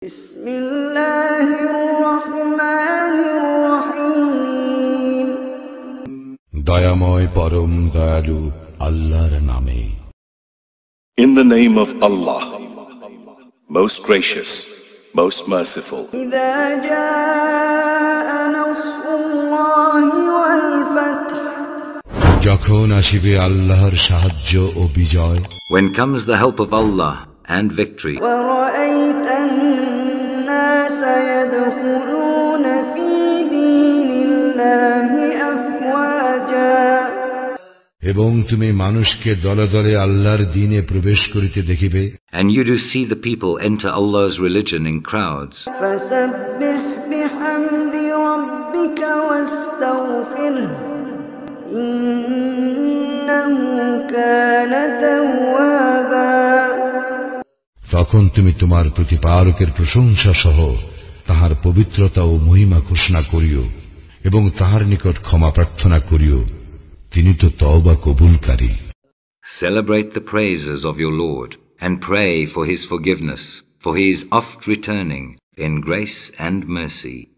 বিসমিল্লাহির-রহমানির-রহিম। দয়াময় পরম দয়ালু আল্লাহর নামে। In the name of Allah, most gracious, most merciful. ইযা জাআ নাসরুল্লাহি ওয়াল ফাতহ। যখন আসিবে আল্লাহর সাহায্য ও বিজয়। When comes the help of Allah and victory. ওয়া রাআইতান নাসা ইয়াদখুলুনা ফী দীনিল্লাহি আফওয়াজা। এবং তুমি মানুষকে দলে দলে আল্লাহর দ্বীনে প্রবেশ করিতে দেখিবে। And you do see the people enter Allah's religion in crowds. ফাসাব্বিহ বিহামদি রাব্বিকা ওয়াস্তাগফিরহু ইন্নাহু কানা তাওয়াবা। তখন তুমি তোমার প্রতিপালকের প্রশংসা সহ তাহার পবিত্রতা ও মহিমা ঘোষণা করিও এবং তাহার নিকট ক্ষমা প্রার্থনা করিও, তিনি তো তওবা কবুলকারী। Celebrate the praises of your Lord and pray for his forgiveness, for he is oft returning in grace and mercy.